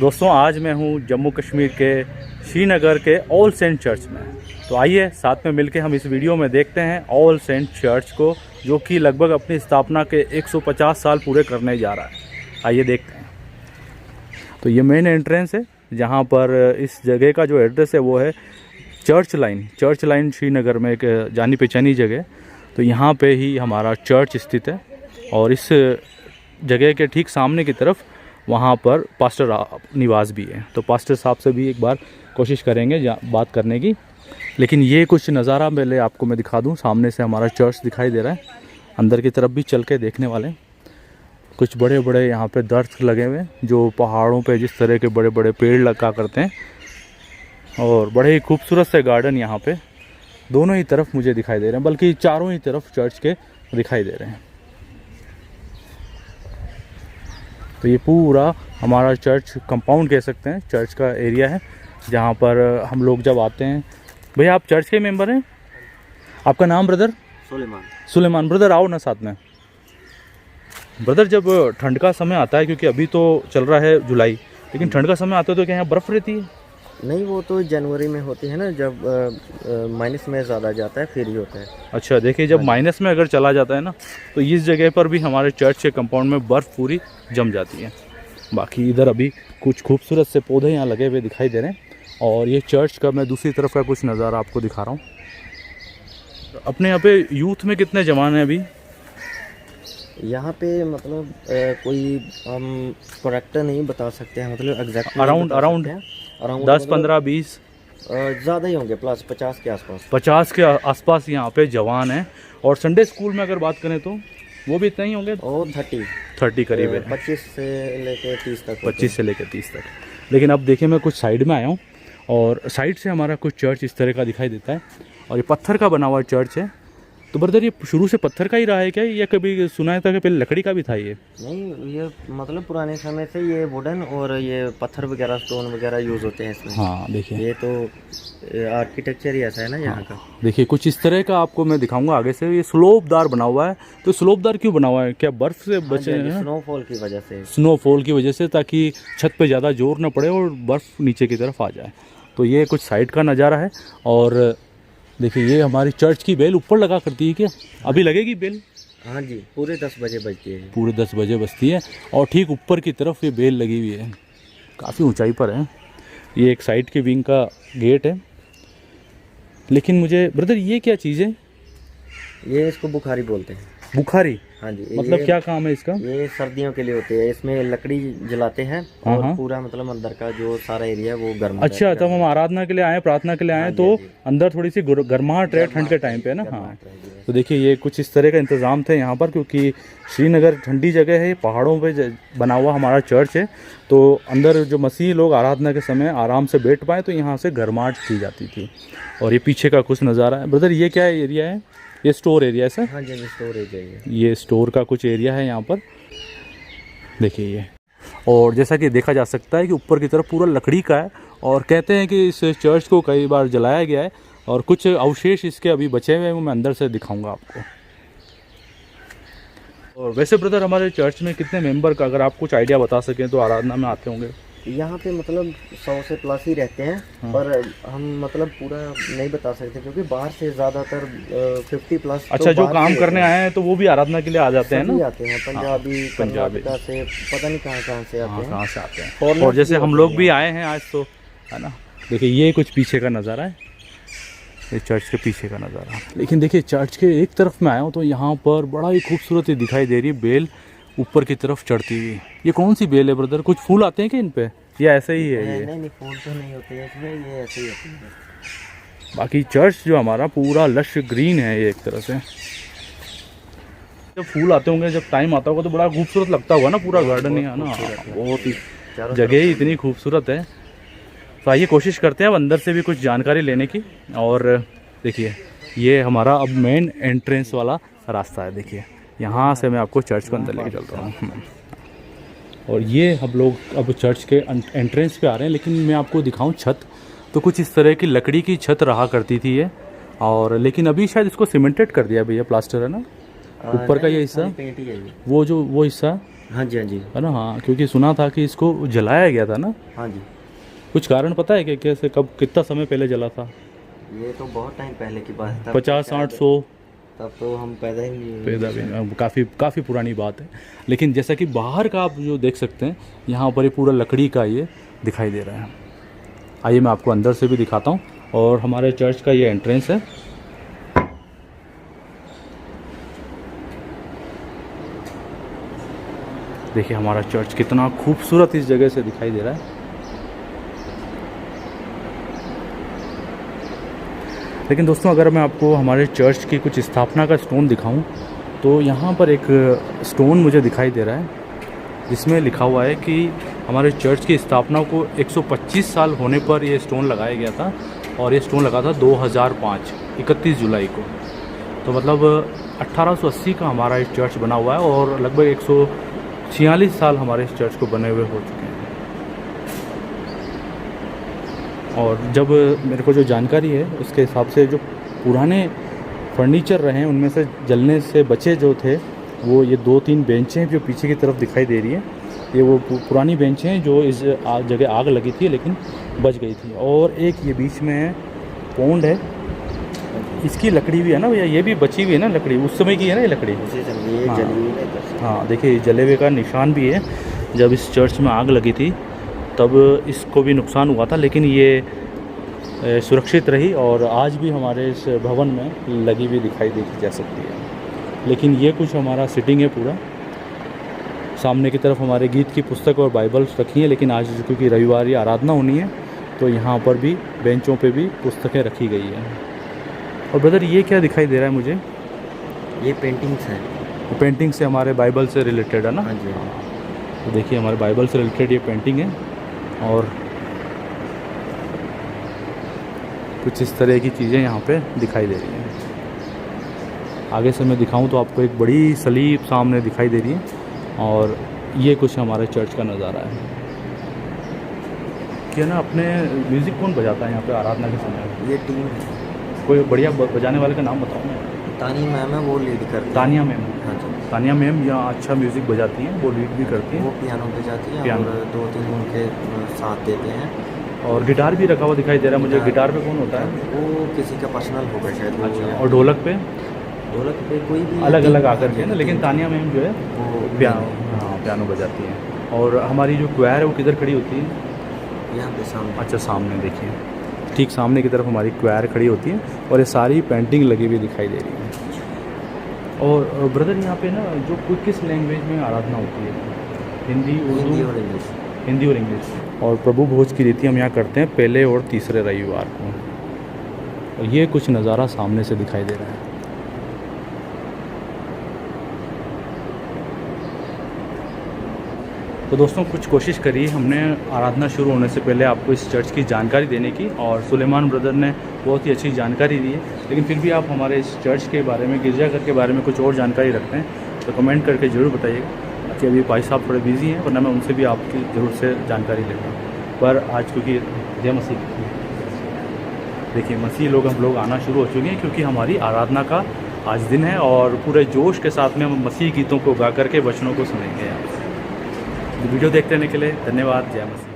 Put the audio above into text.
दोस्तों आज मैं हूँ जम्मू कश्मीर के श्रीनगर के ऑल सेंट चर्च में। तो आइए साथ में मिलकर हम इस वीडियो में देखते हैं ऑल सेंट चर्च को, जो कि लगभग अपनी स्थापना के 150 साल पूरे करने जा रहा है। आइए देखते हैं। तो ये मेन एंट्रेंस है, जहाँ पर इस जगह का जो एड्रेस है वो है चर्च लाइन श्रीनगर में एक जानी पहचानी जगह। तो यहाँ पे ही हमारा चर्च स्थित है और इस जगह के ठीक सामने की तरफ वहाँ पर पास्टर निवास भी है। तो पास्टर साहब से भी एक बार कोशिश करेंगे बात करने की। लेकिन ये कुछ नज़ारा पहले आपको मैं दिखा दूँ। सामने से हमारा चर्च दिखाई दे रहा है, अंदर की तरफ भी चल के देखने वाले। कुछ बड़े बड़े यहाँ पे दरख्त लगे हुए हैं, जो पहाड़ों पे जिस तरह के बड़े बड़े पेड़ लगा करते हैं, और बड़े ही खूबसूरत से गार्डन यहाँ पे दोनों ही तरफ मुझे दिखाई दे रहे हैं, बल्कि चारों ही तरफ चर्च के दिखाई दे रहे हैं। तो ये पूरा हमारा चर्च कंपाउंड कह सकते हैं, चर्च का एरिया है, जहाँ पर हम लोग जब आते हैं। भैया आप चर्च के मेंबर हैं? आपका नाम ब्रदर? सुलेमान। ब्रदर आओ ना साथ में। ब्रदर जब ठंड का समय आता है, क्योंकि अभी तो चल रहा है जुलाई, लेकिन ठंड का समय आता है तो क्या यहाँ बर्फ़ रहती है? नहीं, वो तो जनवरी में होती है ना, जब माइनस में ज़्यादा जाता है फिर ही होता है। अच्छा, देखिए जब माइनस में अगर चला जाता है ना, तो इस जगह पर भी हमारे चर्च के कंपाउंड में बर्फ़ पूरी जम जाती है। बाकी इधर अभी कुछ खूबसूरत से पौधे यहाँ लगे हुए दिखाई दे रहे हैं। और ये चर्च का मैं दूसरी तरफ का कुछ नज़ारा आपको दिखा रहा हूँ। अपने यहाँ पे यूथ में कितने जवान हैं अभी? यहाँ पे मतलब कोई हम करेक्ट नहीं बता सकते हैं, मतलब एग्जैक्ट अराउंड 10, 15, 20 ज़्यादा ही होंगे, प्लस 50 के आसपास। 50 के आसपास यहाँ पे जवान हैं। और संडे स्कूल में अगर बात करें तो वो भी इतना ही होंगे, और 30 करीब है। 25 से लेकर 30 तक। 25 से लेकर 30 तक। लेकिन अब देखिए मैं कुछ साइड में आया हूँ, और साइड से हमारा कुछ चर्च इस तरह का दिखाई देता है, और ये पत्थर का बना हुआ चर्च है। तो ब्रदर ये शुरू से पत्थर का ही रहा है क्या, या कभी सुना था कि पहले लकड़ी का भी था ये? नहीं, ये मतलब पुराने समय से ये वुडन और ये पत्थर वगैरह, स्टोन वगैरह यूज़ होते हैं इसमें। हाँ देखिए, ये तो आर्किटेक्चर ही ऐसा है ना यहाँ का। देखिए कुछ इस तरह का आपको मैं दिखाऊंगा आगे से। ये स्लोपदार बना हुआ है। तो स्लोपदार क्यों बना हुआ है? क्या बर्फ़ से बचे हैं? स्नोफॉल की वजह से। स्नोफॉल की वजह से, ताकि छत पे ज़्यादा जोर ना पड़े और बर्फ़ नीचे की तरफ आ जाए। तो ये कुछ साइड का नज़ारा है। और देखिए ये हमारी चर्च की बेल ऊपर लगा करती है क्या? अभी लगेगी बेल? हाँ जी, पूरे 10 बजे बजती है। पूरे 10 बजे बजती है, और ठीक ऊपर की तरफ ये बेल लगी हुई है, काफ़ी ऊंचाई पर है। ये एक साइड के विंग का गेट है। लेकिन मुझे ब्रदर ये क्या चीज़ है? ये इसको बुखारी बोलते हैं। बुखारी? हाँ जी। मतलब क्या काम है इसका? ये सर्दियों के लिए होती है, इसमें लकड़ी जलाते हैं और पूरा मतलब अंदर का जो सारा एरिया वो गर्म। अच्छा, तब हम आराधना के लिए आए, प्रार्थना के लिए आए, तो अंदर थोड़ी सी गर्माहट रहे ठंड के टाइम पे ना। हाँ, तो देखिए ये कुछ इस तरह का इंतज़ाम थे यहाँ पर, क्योंकि श्रीनगर ठंडी जगह है, पहाड़ों पे बना हुआ हमारा चर्च है। तो अंदर जो मसीही लोग आराधना के समय आराम से बैठ पाए, तो यहाँ से गर्माहट की जाती थी। और ये पीछे का कुछ नज़ारा है। ब्रदर ये क्या एरिया है? ये स्टोर एरिया है सर? हाँ जी, स्टोर एरिया है। ये स्टोर का कुछ एरिया है यहाँ पर, देखिए ये। और जैसा कि देखा जा सकता है कि ऊपर की तरफ पूरा लकड़ी का है, और कहते हैं कि इस चर्च को कई बार जलाया गया है, और कुछ अवशेष इसके अभी बचे हुए हैं, वो मैं अंदर से दिखाऊंगा आपको। और वैसे ब्रदर हमारे चर्च में कितने मेंबर का, अगर आप कुछ आइडिया बता सकें, तो आराधना में आते होंगे? यहाँ पे मतलब 100 से प्लस ही रहते हैं। हाँ। पर हम मतलब पूरा नहीं बता सकते, क्योंकि बाहर से ज़्यादातर 50 प्लस। अच्छा, जो काम करने आए हैं तो वो भी आराधना के लिए आ जाते हैं ना? आते हैं, पंजाबी से पता नहीं कहाँ से आते हैं। कहाँ से आते हैं। और जैसे हम लोग भी आए हैं आज, तो है ना। देखिए ये कुछ पीछे का नज़ारा है, ये चर्च के पीछे का नज़ारा। लेकिन देखिए चर्च के एक तरफ मैं आया हूँ, तो यहाँ पर बड़ा ही खूबसूरत दिखाई दे रही है बेल ऊपर की तरफ चढ़ती हुई। ये कौन सी बेल है ब्रदर? कुछ फूल आते हैं क्या इन पे, या ऐसे ही है ये? नहीं, फूल तो नहीं होते हैं इसमें, ये ऐसे ही होते हैं। बाकी चर्च जो हमारा पूरा लश ग्रीन है ये एक तरह से। जब फूल आते होंगे, जब टाइम आता होगा, तो बड़ा खूबसूरत लगता होगा ना पूरा गार्डन ही, है ना? बहुत ही जगह ही इतनी खूबसूरत है। तो आइए कोशिश करते हैं अब अंदर से भी कुछ जानकारी लेने की। और देखिए ये हमारा अब मेन एंट्रेंस वाला रास्ता है। देखिए यहाँ से मैं आपको चर्च को अंदर लेके चलता हूँ। और ये हम लोग अब चर्च के एंट्रेंस पे आ रहे हैं। लेकिन मैं आपको दिखाऊं छत, तो कुछ इस तरह की लकड़ी की छत रहा करती थी ये, और लेकिन अभी शायद इसको सीमेंटेड कर दिया भैया, प्लास्टर है ना ऊपर का ये हिस्सा, वो हिस्सा हाँ जी, हाँ जी, है ना? हाँ, क्योंकि सुना था कि इसको जलाया गया था ना? हाँ जी। कुछ कारण पता है कि कैसे, कब, कितना समय पहले जला था? ये तो बहुत टाइम पहले की बात है, तब तो 50, 60, शायद 100? तब तो हम पैदा ही नहीं पैदा हुए भी शायद। नहीं, काफ़ी पुरानी बात है। लेकिन जैसा कि बाहर का आप जो देख सकते हैं, यहाँ पर ये पूरा लकड़ी का ये दिखाई दे रहा है। आइए मैं आपको अंदर से भी दिखाता हूँ। और हमारे चर्च का ये एंट्रेंस है। देखिए हमारा चर्च कितना खूबसूरत इस जगह से दिखाई दे रहा है। लेकिन दोस्तों, अगर मैं आपको हमारे चर्च की कुछ स्थापना का स्टोन दिखाऊं, तो यहाँ पर एक स्टोन मुझे दिखाई दे रहा है जिसमें लिखा हुआ है कि हमारे चर्च की स्थापना को 125 साल होने पर ये स्टोन लगाया गया था। और ये स्टोन लगा था 2005 31 जुलाई को। तो मतलब 1880 का हमारा इस चर्च बना हुआ है और लगभग 146 साल हमारे इस चर्च को बने हुए हो चुके हैं। और जब मेरे को जो जानकारी है उसके हिसाब से जो पुराने फर्नीचर रहे हैं उनमें से जलने से बचे जो थे, वो ये 2-3 बेंचें जो पीछे की तरफ दिखाई दे रही है, ये वो पुरानी बेंचें हैं जो इस जगह आग लगी थी लेकिन बच गई थी। और एक ये बीच में पौंड है, इसकी लकड़ी भी है ना भैया, ये भी बची हुई है ना लकड़ी, उस समय की है ना ये लकड़ी? उसी समय ये हाँ। जली हुई है इधर से। हाँ, देखिए जले हुए का निशान भी है। जब इस चर्च में आग लगी थी तब इसको भी नुकसान हुआ था, लेकिन ये सुरक्षित रही और आज भी हमारे इस भवन में लगी हुई दिखाई देखी जा सकती है। लेकिन ये कुछ हमारा सिटिंग है पूरा। सामने की तरफ हमारे गीत की पुस्तक और बाइबल्स रखी हैं, लेकिन आज क्योंकि रविवार या आराधना होनी है तो यहाँ पर भी बेंचों पे भी पुस्तकें रखी गई हैं। और ब्रदर, ये क्या दिखाई दे रहा है मुझे? ये पेंटिंग्स हैं। पेंटिंग से हमारे बाइबल से रिलेटेड है ना? हाँ जी। तो देखिए हमारे बाइबल से रिलेटेड ये पेंटिंग है। और कुछ इस तरह की चीज़ें यहाँ पे दिखाई दे रही हैं। आगे से मैं दिखाऊं तो आपको एक बड़ी सलीब सामने दिखाई दे रही है। और ये कुछ हमारे चर्च का नज़ारा है। क्या ना, अपने म्यूज़िक कौन बजाता है यहाँ पे आराधना के समय? ये टीम है। कोई बढ़िया बजाने वाले का नाम बताओ ना। तानी मैम है, वो लीड करती है। तानिया मैम। हाँ जी। तानिया मैम यहाँ अच्छा म्यूज़िक बजाती हैं, वो लीड भी करती वो हैं। पियानो बजाती है पियानो। और 2-3 उनके साथ देते हैं। और गिटार भी रखा हुआ दिखाई दे रहा है मुझे। गिटार पे कौन होता है? वो किसी का पर्सनल होगा शायद वो। अच्छा, और ढोलक पे? ढोलक पे कोई भी अलग अलग आकर के ना, लेकिन तानिया मैम जो है वो पियानो, हाँ पियानो बजाती हैं। और हमारी जो क्वायर है वो किधर खड़ी होती है? यहाँ पे सामने। अच्छा, सामने देखिए, ठीक सामने की तरफ हमारी क्वायर खड़ी होती है और ये सारी पेंटिंग लगी हुई दिखाई दे रही है। और ब्रदर, यहाँ पे ना जो किस लैंग्वेज में आराधना होती है? हिंदी, उर्दू? हिंदी और इंग्लिश। हिंदी और इंग्लिश। और प्रभु भोज की रीति हम यहाँ करते हैं पहले और तीसरे रविवार को। और ये कुछ नज़ारा सामने से दिखाई दे रहा है। तो दोस्तों, कुछ कोशिश करी हमने आराधना शुरू होने से पहले आपको इस चर्च की जानकारी देने की, और सुलेमान ब्रदर ने बहुत ही अच्छी जानकारी दी है। लेकिन फिर भी आप हमारे इस चर्च के बारे में, गिरजाघर के बारे में कुछ और जानकारी रखते हैं तो कमेंट करके ज़रूर बताइएगा। कि अभी भाई साहब थोड़े बिजी हैं, वरना मैं उनसे भी आपकी ज़रूर से जानकारी लेता। पर आज क्योंकि जय मसीह, देखिए मसीह लोग हम लोग आना शुरू हो चुके हैं, क्योंकि हमारी आराधना का आज दिन है और पूरे जोश के साथ में हम मसीह गीतों को गा करके वचनों को सुनेंगे। वीडियो देखते रहने के लिए धन्यवाद। जय मसीह।